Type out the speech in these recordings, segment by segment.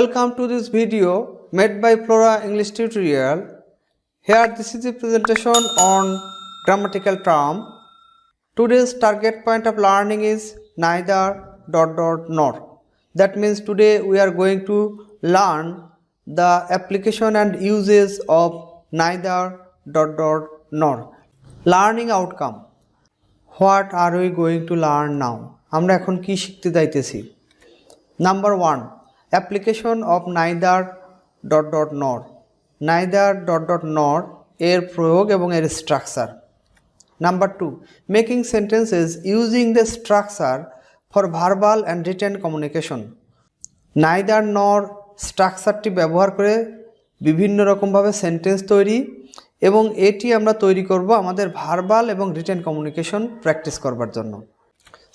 Welcome to this video made by Flora English tutorial. Here this is a presentation on grammatical term. Today's target point of learning is Neither.nor. That means today we are going to learn the application and uses of Neither.nor. Learning outcome. What are we going to learn now? আমরা এখন কি শিখতে যাইতেছি? Number 1. Application of Neither.nor. Neither.nor এর প্রয়োগ এবং এর structure. Number 2. Making sentences using the structure for verbal and written communication. Neither.nor স্ট্রাকচারটি ব্যবহার করে বিভিন্ন রকমভাবে সেন্টেন্স তৈরি এবং এটি আমরা তৈরি করব আমাদের ভার্বাল এবং রিটেন কমিউনিকেশন প্র্যাকটিস করবার জন্য।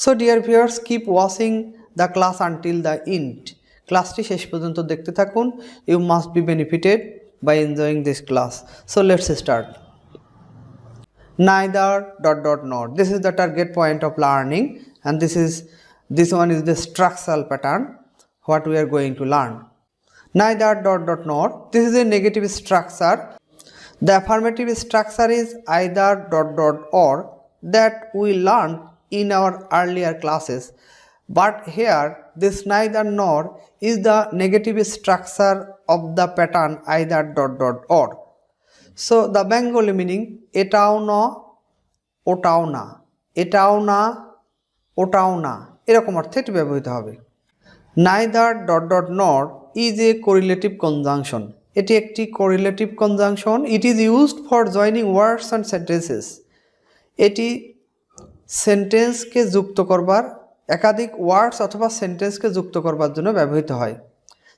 So dear viewers, keep watching the class until the end. ক্লাসটি শেষ পর্যন্ত দেখতে থাকুন। You must be benefited by enjoying this class. So let's start. Neither.nor. This is the target point of learning, and this one is the structural pattern what we are going to learn. Neither.nor. This is a negative structure. The affirmative structure is either ... or that we learned in our earlier classes, but here this neither.nor is the negative structure of the pattern either ... or. So the Bengali meaning etao na otao na, etao na otao na এরকম অর্থে এটি ব্যবহৃত হবে। Neither.nor is a correlative conjunction. এটি একটি correlative conjunction. It is used for joining words and sentences. এটি সেন্টেন্সকে যুক্ত করবার একাধিক ওয়ার্ডস অথবা সেন্টেন্সকে যুক্ত করবার জন্য ব্যবহৃত হয়।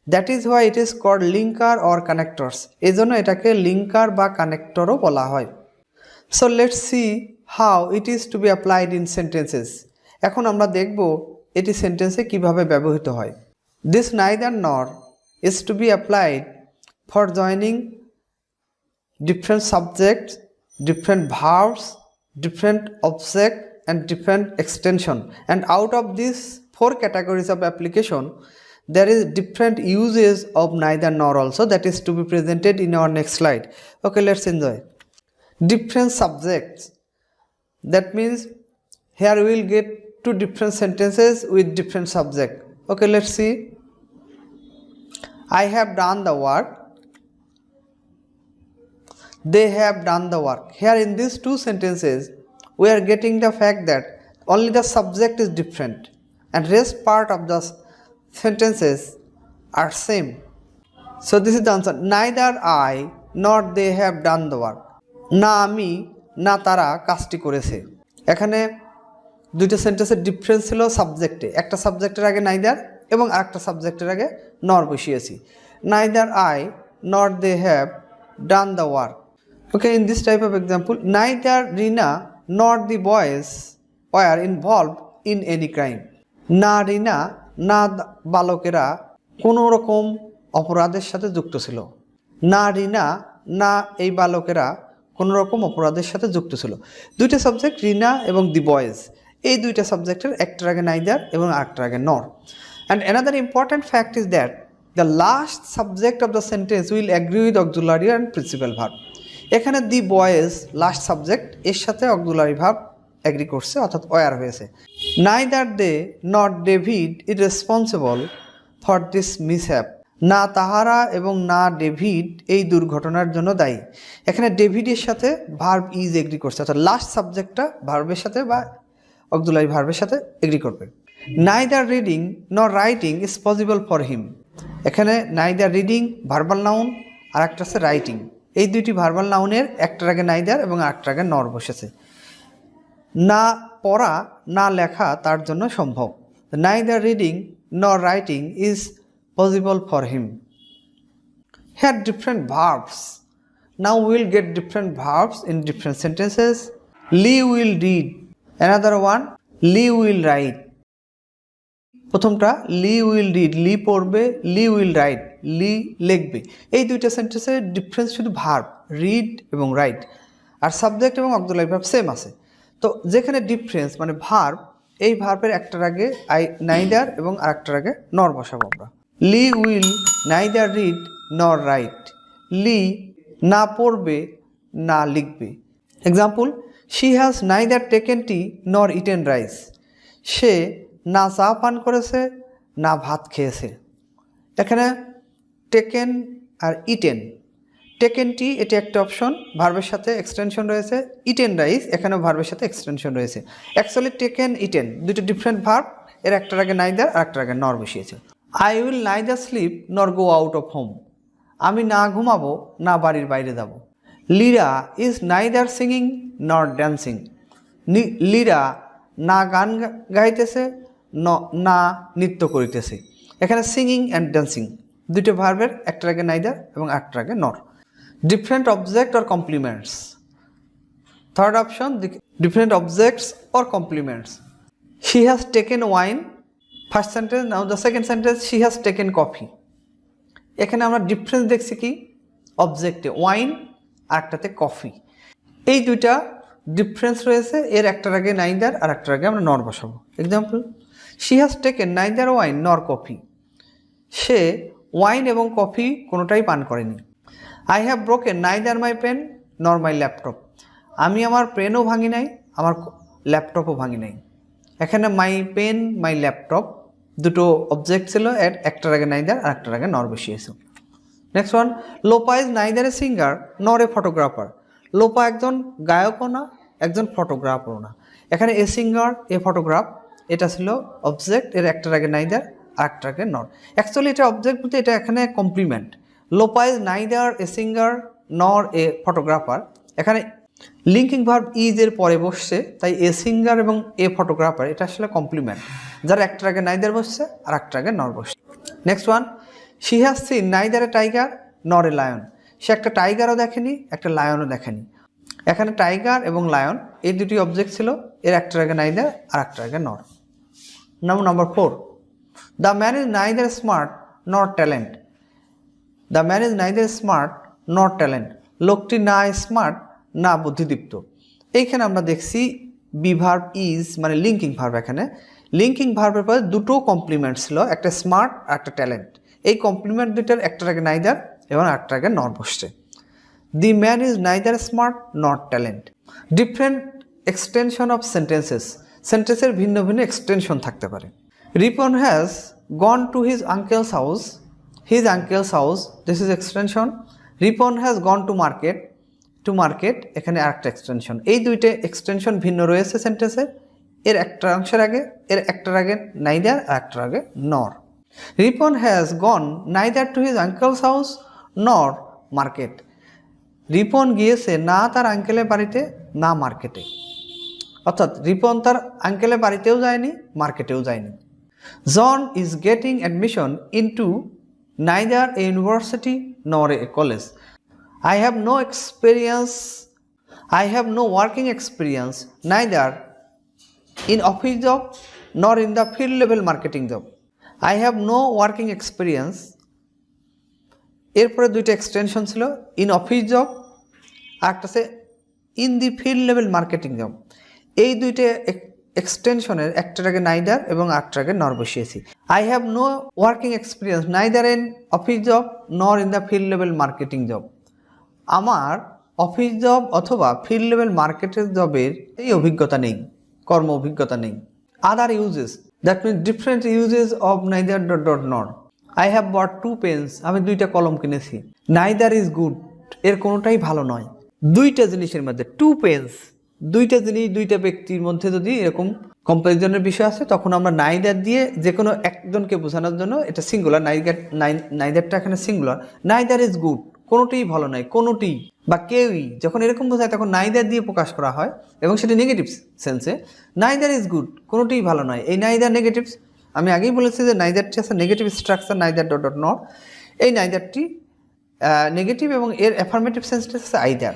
That is why it is called linker or connectors. এই জন্য এটাকে লিঙ্কার বা কানেক্টরও বলা হয়। So let's see how it is to be applied in sentences. এখন আমরা দেখব এটি সেন্টেন্সে কিভাবে ব্যবহৃত হয়। This neither.nor is to be applied for joining different subjects, different verbs, different object and different extension, and out of these 4 categories of application there is different uses of neither.nor also that is to be presented in our next slide. Okay, let's enjoy. Different subjects, that means here we will get 2 different sentences with different subject. Okay, let's see. I have done the work, they have done the work. Here in these 2 sentences we are getting the fact that only the subject is different and rest part of the sentences are same. So this is the answer. Neither I nor they have done the work. না আমি না তারা কাজটি করেছে। এখানে দুইটা সেন্টেন্সের difference ছিল সাবজেক্টে। একটা সাবজেক্টের আগে neither এবং আরেকটা সাবজেক্টের আগে nor বসিয়েছি। Neither I nor they have done the work. Okay, in this type of example, neither Rina nor the boys were involved in any crime. না রিনা না বালকেরা কোনো রকম অপরাধের সাথে যুক্ত ছিল। না রিনা না এই বালকেরা কোনো রকম অপরাধের সাথে যুক্ত ছিল। দুইটা সাবজেক্ট রিনা এবং দি বয়েজ, এই দুইটা সাবজেক্টের একটার আগে neither এবং আরেকটার আগে nor. And another important fact is that the last subject of the sentence will agree with auxiliary and principal verb. এখানে দি বয়েজ লাস্ট সাবজেক্ট এর সাথে অক্সিলারি ভার্ব এগ্রি করছে অর্থাৎ ওয়ার হয়েছে। Neither they not David is responsible for this mishap. না তাহারা এবং না ডেভিড এই দুর্ঘটনার জন্য দায়ী। এখানে ডেভিডের সাথে ভার্ব ইজ এগ্রি করছে অর্থাৎ লাস্ট সাবজেক্টটা ভার্বের সাথে বা অক্সিলারি ভার্বের সাথে এগ্রি করবে। নাইদার রিডিং নর writing is possible for him. এখানে নাইদার রিডিং ভার্বাল নাউন আর একটা আছে রাইটিং, এই দুইটি ভার্বাল নাউনের একটার আগে neither এবং আরেকটার আগে nor বসেছে। না পড়া না লেখা তার জন্য সম্ভব। Neither reading nor writing is possible for him. Here different verbs. Now we will get different verbs in different sentences. Lee will read. Another one, Lee will write. প্রথমটা লি উইল রিড, লি পড়বে, লি উইল রাইট, লি লিখবে। এই দুইটা সেন্টেন্সের difference শুধু verb read এবং right, আর subject এবং auxiliary verb same আছে। তো যেখানে ডিফারেন্স মানে ভার্ব, এই ভার্বের একটার আগে neither এবং আরেকটার আগে nor বসাবো আমরা। Lee will neither read nor write. Lee না পড়বে না লিখবে। Example, she has neither taken tea nor eaten rice. সে না চা পান করেছে না ভাত খেয়েছে। এখানে টেকেন আর ইটেন, টেকেন টি এটি একটা অপশন, ভার্বের সাথে এক্সটেনশন রয়েছে। ইটেন রাইস এখানেও ভার্বের সাথে এক্সটেনশন রয়েছে। অ্যাকচুয়ালি টেকেন ইটেন দুটো ডিফারেন্ট ভার্ব, এর একটার আগে নাইদার আর একটার আগে নর বসিয়েছে। আই উইল নাইদার স্লিপ নর গো আউট অফ হোম। আমি না ঘুমাবো না বাড়ির বাইরে যাব। লিরা ইজ নাইদার সিঙ্গিং নর ড্যান্সিং। লিরা না গান গাইতেছে না নৃত্য করিতেছে। এখানে সিঙ্গিং অ্যান্ড ড্যান্সিং দুটো ভার্বের একটার আগে নাইদার এবং একটার আগে নর। Different object or compliments. Third option, different objects or compliments. She has taken wine, first sentence. Now the second sentence, she has taken coffee. এখানে আমরা ডিফারেন্স দেখছি কি, অবজেক্টে ওয়াইন আর একটাতে কফি, এই দুইটা ডিফারেন্স রয়েছে। এর একটার আগে নাইদার আর একটার আগে আমরা নর বসাবো। Example, she has taken neither wine nor coffee. সে ওয়াইন এবং কফি কোনোটাই পান করেনি। I have broken neither my pen nor my laptop. আমি আমার পেনও ভাঙি নাই, আমার ল্যাপটপও ভাঙি নাই। এখানে মাই পেন মাই ল্যাপটপ দুটো অবজেক্ট ছিল, একটার আগে নাইদার আর একটার আগে নর বসিয়েছে। Next one, Lopa is neither a singer nor a photographer. Lopa একজন গায়কও না একজন ফটোগ্রাফারও না। এখানে এ সিঙ্গার এ ফটোগ্রাফ এটা ছিল অবজেক্ট, এর একটার আগে নাইদার আর একটার আগে নর। অ্যাকচুয়ালি এটা অবজেক্ট বলতে এটা এখানে complement. Lopa is neither a singer nor a photographer. এখানে লিঙ্কিং ভার্ব ইজ এর পরে বসছে, তাই এ সিঙ্গার এবং এ ফটোগ্রাফার এটা আসলে কমপ্লিমেন্ট, যার একটার আগে নাইদার বসছে আর একটার আগে নর বসছে। Next one, she has seen neither a tiger নর এ লায়ন। সে একটা টাইগারও দেখেনি একটা লায়নও দেখেনি। এখানে টাইগার এবং লায়ন এই দুটি অবজেক্ট ছিল, এর একটার আগে নাইদার আর একটার আগে nor. Number 4, the man is neither smart nor talent. The man is neither smart nor talent. লোকটি না স্মার্ট না বুদ্ধিদীপ্ত। এইখানে আমরা দেখছি বি ভার্ব ইজ মানে লিঙ্কিং ভার্ব। এখানে লিঙ্কিং ভার্বের পরে দুটো কমপ্লিমেন্ট ছিল, একটা স্মার্ট আর একটা ট্যালেন্ট। এই কমপ্লিমেন্ট দুটার একটার আগে নাইদার এবং একটার আগে নর বসছে। The man is neither smart not talent. Different extension of sentences. সেন্টেন্সের ভিন্ন ভিন্ন এক্সটেনশন থাকতে পারে। Ripon has gone to his uncle's house. His uncle's house, this is extension. Ripon has gone to market, to market এখানে আরেকটা এক্সটেনশন। এই দুইটা extension ভিন্ন রয়েছে সেন্টেন্সের, এর একটা অংশের আগে এর একটার আগে নাইদার আর একটার আগে নর। Ripon has gone neither to his uncle's house নর মার্কেট। রিপন গিয়েছে না তার আঙ্কেলের বাড়িতে না মার্কেটে, অর্থাৎ রিপন তার আঙ্কেলের বাড়িতেও যায়নি মার্কেটেও যায়নি। John is getting admission into neither a university nor a college. I have no experience, I have no working experience neither in office job nor in the field level marketing job. I have no working experience, এরপরে দুইটা extension ছিল, in office job আর একটা আছে in the field level marketing job. এই দুইটা এক্সটেনশনের একটার আগে neither এবং একটার আগে নর বসিয়েছি। I have no working experience neither in office job nor in the field level marketing job. আমার অফিস জব অথবা ফিল্ড লেভেল মার্কেটের জবের এই অভিজ্ঞতা নেই, কর্ম অভিজ্ঞতা নেই। Other uses, that means different uses of Neither.nor. I have both 2 pens, আমি 2টা কলম কিনেছি। নাইদার ইজ গুড, এর কোনোটাই ভালো নয়। দুইটা জিনিসের মধ্যে 2 পেন্স, দুইটা জিনিস দুইটা ব্যক্তির মধ্যে যদি এরকম কম্পারিজনের বিষয় আছে তখন আমরা নাইদার দিয়ে যে কোনো একজনকে বোঝানোর জন্য, এটা সিঙ্গুলার, নাইদারটা এখানে সিঙ্গুলার। নাইদার ইজ গুড, কোনোটিই ভালো নয়, কোনোটি বা কেউই, যখন এরকম বোঝায় তখন নাইদার দিয়ে প্রকাশ করা হয় এবং সেটা নেগেটিভ সেন্সে। নাইদার ইজ গুড, কোনোটিই ভালো নয়। এই নাইদার নেগেটিভস, আমি আগেই বলেছি যে নাইদারটি আছে নেগেটিভ স্ট্রাকচার Neither.nor। এই নাইদারটি নেগেটিভ এবং এর অ্যাফার্মেটিভ সেন্সটা আছে আইদার।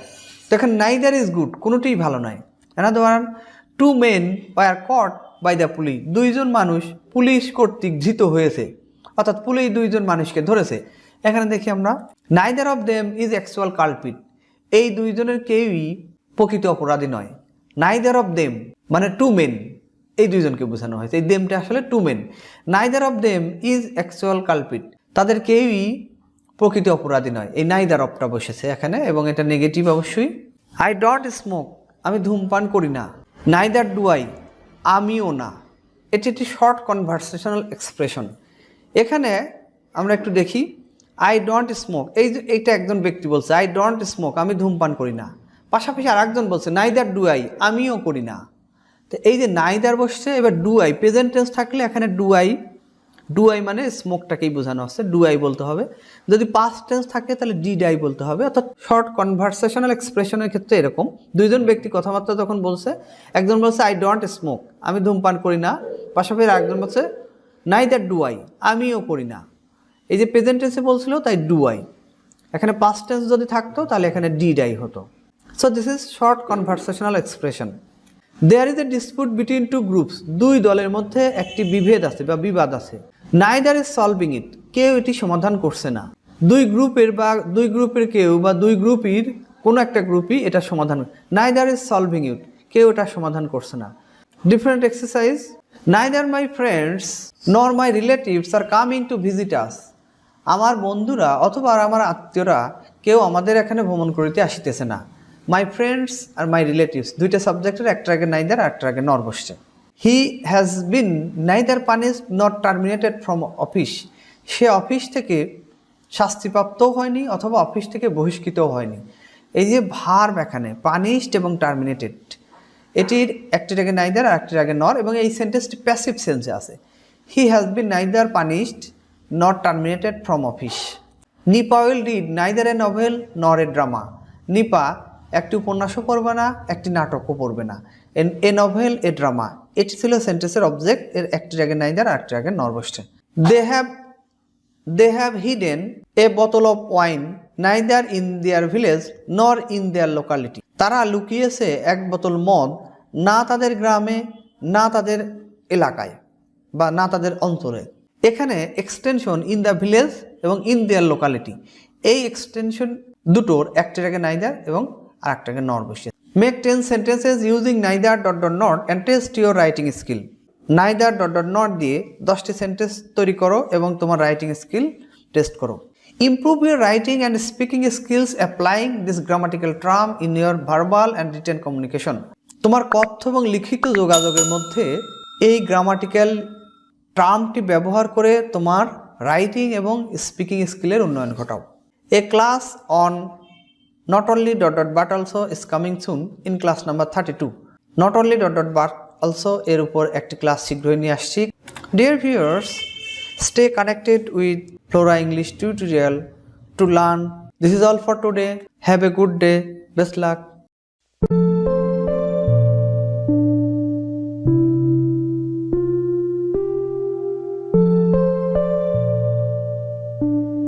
তো এখানে নাইদার ইজ গুড, কোনোটিই ভালো নয়। Another one, 2 men were caught by the police. 2জন মানুষ পুলিশ কর্তৃক ধৃত হয়েছে, অর্থাৎ পুলিশ 2জন মানুষকে ধরেছে। এখানে দেখি আমরা neither of them is actual culprit. এই 2জনের কেউই প্রকৃত অপরাধী নয়। নাইদার অফ দেম মানে 2 men, এই দুইজনকে বোঝানো হয়েছে। এই দেমটা আসলে two men. Neither of them is actual culprit, তাদের কেউই প্রকৃত অপরাধী নয়। এই নাইদার অফটা বসেছে এখানে এবং এটা নেগেটিভ অবশ্যই। আই ডোন্ট স্মোক, আমি ধূমপান করি না। নাইদার ডু আই, আমিও না। এটি একটি শর্ট কনভারসেশনাল এক্সপ্রেশন। এখানে আমরা একটু দেখি, আই ডোন্ট স্মোক, এইটা একজন ব্যক্তি বলছে আই ডোন্ট স্মোক, আমি ধূমপান করি না। পাশাপাশি আর একজন বলছে নাইদার ডু আই, আমিও করি না। তো এই যে নাইদার বসছে, এবার ডু আই প্রেজেন্ট টেন্স থাকলে এখানে ডু আই মানে স্মোকটাকেই বোঝানো হচ্ছে, ডু আই বলতে হবে। যদি পাস্ট টেন্স থাকে তাহলে ডিড আই বলতে হবে। অর্থাৎ শর্ট কনভারসেশনাল এক্সপ্রেশনের ক্ষেত্রে এরকম দুইজন ব্যক্তি কথাবার্তা যখন বলছে, একজন বলছে আই ডোন্ট স্মোক, আমি ধূমপান করি না। পাশাপাশি আরেকজন বলছে নাইদার ডু আই, আমিও করি না। এই যে প্রেজেন্ট টেন্সে বলছিল তাই ডু আই, এখানে পাস্ট টেন্স যদি থাকতো তাহলে এখানে ডিড আই হতো। So this is short conversational expression. There is a dispute between two groups, দুই দলের মধ্যে একটি বিভেদ আছে বা বিবাদ আছে। নাইদার ইজ সলভিং ইট, কেউ এটি সমাধান করছে না। দুই গ্রুপের কেউ বা দুই গ্রুপের কোনো একটা গ্রুপই এটা সমাধান, নাইদার ইজ সলভিং ইট, কেউ এটা সমাধান করছে না। Different exercise, neither my friends nor my relatives are coming to visit us, আমার বন্ধুরা অথবা আমার আত্মীয়রা কেউ আমাদের এখানে ভ্রমণ করিতে আসিতেছে না। My friends R my relatives দুইটা সাবজেক্টের, একটার আগে নাইদার আর একটার আগে নর বসছে। হি has been neither punished not terminated from office, say office থেকে শাস্তিপ্রাপ্তও হয়নি অথবা অফিস থেকে বহিষ্কৃতও হয়নি। এই যে ভার্ব এখানে পানিশড এবং টার্মিনেটেড, এটির একটির আগে নাইদার আর একটির আগে নর এবং এই সেন্টেন্সটি প্যাসিভ সেন্সে আছে। He has been neither punished not terminated from office. Nipa will read neither a novel nor a drama, Nipa একটি উপন্যাসও পড়বে না, একটি নাটকও পড়বে না। এ নভেল এ ড্রামা, এটি ছিল সেন্টেন্সের অবজেক্ট, এর একটির আগে নাইদার আর একটির আগে নর বসছে। দে হ্যাভ হিডেন এ বোতল of wine neither in their village নর ইন দেয়ার লোকালিটি, তারা লুকিয়েছে এক বোতল মদ, না তাদের গ্রামে না তাদের এলাকায় বা না তাদের অঞ্চলে। এখানে এক্সটেনশন ইন দ্য ভিলেজ এবং ইন দেয়ার লোকালিটি, এই এক্সটেনশন দুটোর একটির আগে নাইদার এবং আর একটার আগে নর বসিয়ে। Make 10 sentences using neither.nor and test your writing skill, neither.nor দিয়ে 10টি সেন্টেন্স তৈরি করো এবং তোমার রাইটিং স্কিল টেস্ট করো। Improve your writing and speaking skills applying this grammatical term in your verbal and written communication, তোমার কথ্য এবং লিখিত যোগাযোগের মধ্যে এই গ্রামাটিক্যাল টার্মটি ব্যবহার করে তোমার রাইটিং এবং স্পিকিং স্কিলের উন্নয়ন ঘটাও। এ class on not only ... but also is coming soon in class number 32. Not only ... but also এর উপর একটি ক্লাস শীঘ্রই নিয়ে আসছি। Dear viewers, stay connected with Flora English tutorial to learn. This is all for today. Have a good day. Best luck.